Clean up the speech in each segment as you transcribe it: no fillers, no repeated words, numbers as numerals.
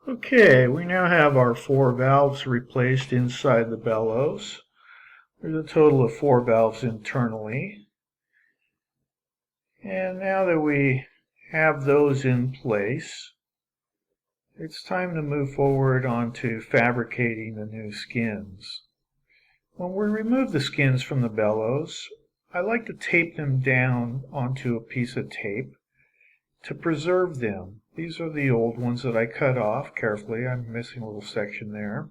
Okay, we now have our four valves replaced inside the bellows. There's a total of four valves internally. And now that we have those in place, it's time to move forward onto fabricating the new skins. When we remove the skins from the bellows, I like to tape them down onto a piece of tape to preserve them. These are the old ones that I cut off carefully. I'm missing a little section there.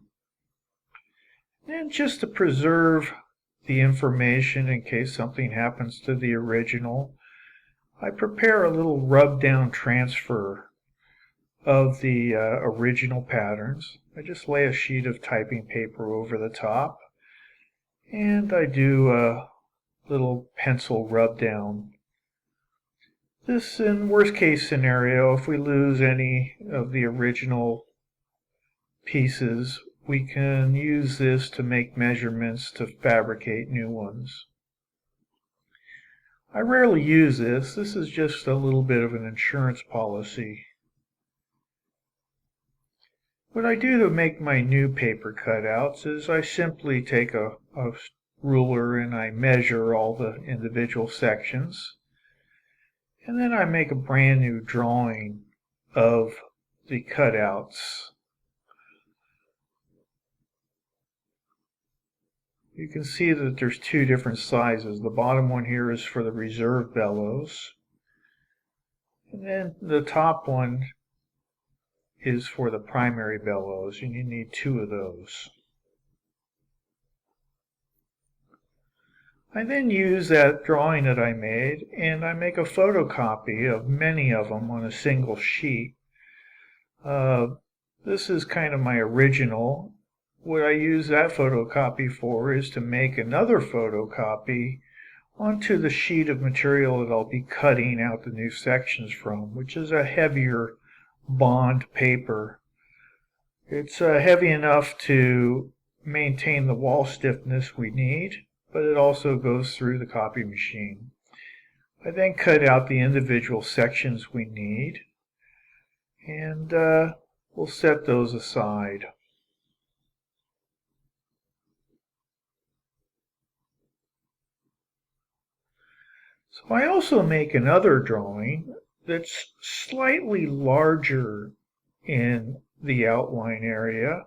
And just to preserve the information in case something happens to the original, I prepare a little rub down transfer of the original patterns. I just lay a sheet of typing paper over the top, and I do a little pencil rub down. This, in worst case scenario, if we lose any of the original pieces, we can use this to make measurements to fabricate new ones. I rarely use this. This is just a little bit of an insurance policy. What I do to make my new paper cutouts is I simply take a ruler and I measure all the individual sections. And then I make a brand new drawing of the cutouts. You can see that there's two different sizes. The bottom one here is for the reserve bellows. And then the top one is for the primary bellows, and you need two of those. I then use that drawing that I made, and I make a photocopy of many of them on a single sheet. This is kind of my original. What I use that photocopy for is to make another photocopy onto the sheet of material that I'll be cutting out the new sections from, which is a heavier bond paper. It's heavy enough to maintain the wall stiffness we need, but it also goes through the copy machine. I then cut out the individual sections we need, and we'll set those aside. So I also make another drawing that's slightly larger in the outline area,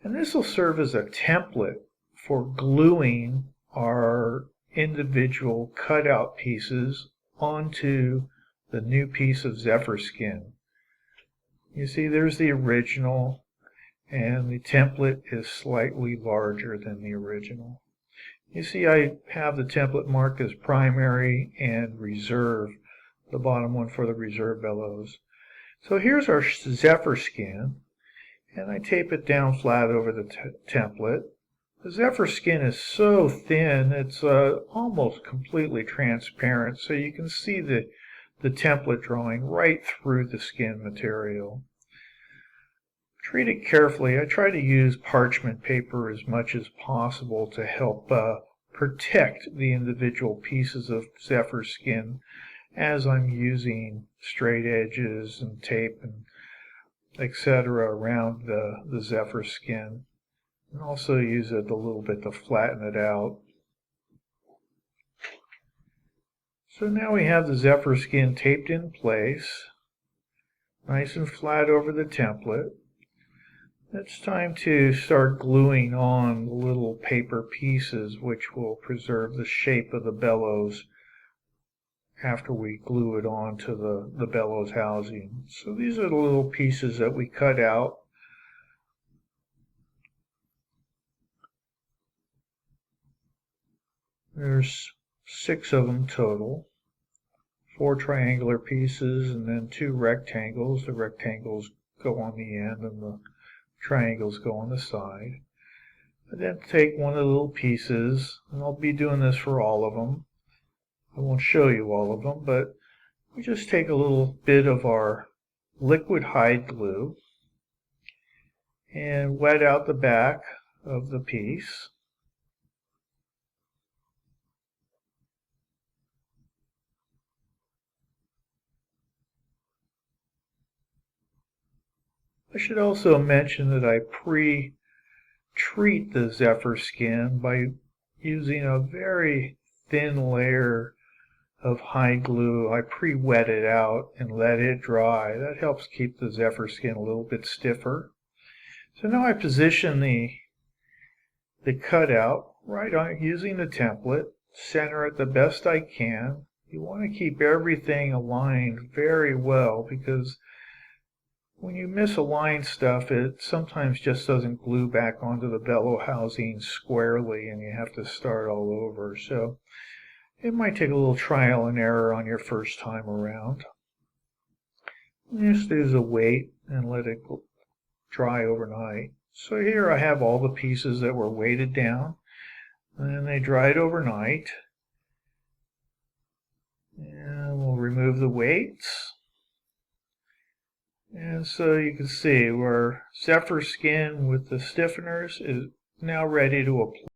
and this will serve as a template for gluing our individual cutout pieces onto the new piece of zephyr skin. You see there's the original, and the template is slightly larger than the original. You see I have the template marked as primary and reserve, the bottom one for the reserve bellows. So here's our zephyr skin, and I tape it down flat over the template. The zephyr skin is so thin it's almost completely transparent, so you can see the template drawing right through the skin material. Treat it carefully. I try to use parchment paper as much as possible to help protect the individual pieces of zephyr skin as I'm using straight edges and tape and etc. around the zephyr skin. And also use it a little bit to flatten it out. So now we have the zephyr skin taped in place, nice and flat over the template. It's time to start gluing on the little paper pieces which will preserve the shape of the bellows after we glue it onto the bellows housing. So these are the little pieces that we cut out. There's 6 of them total. 4 triangular pieces and then 2 rectangles. The rectangles go on the end and the triangles go on the side. I then take one of the little pieces, and I'll be doing this for all of them. I won't show you all of them, but we just take a little bit of our liquid hide glue and wet out the back of the piece. I should also mention that I pre-treat the Zephyr skin by using a very thin layer of high glue. I pre-wet it out and let it dry. That helps keep the Zephyr skin a little bit stiffer. So now I position the cutout right on using the template, center it the best I can. You want to keep everything aligned very well because when you misalign stuff, it sometimes just doesn't glue back onto the bellow housing squarely and you have to start all over. So it might take a little trial and error on your first time around. Just use a weight and let it dry overnight. So here I have all the pieces that were weighted down, and they dried overnight. And we'll remove the weights. And so you can see where Zephyr skin with the stiffeners is now ready to apply.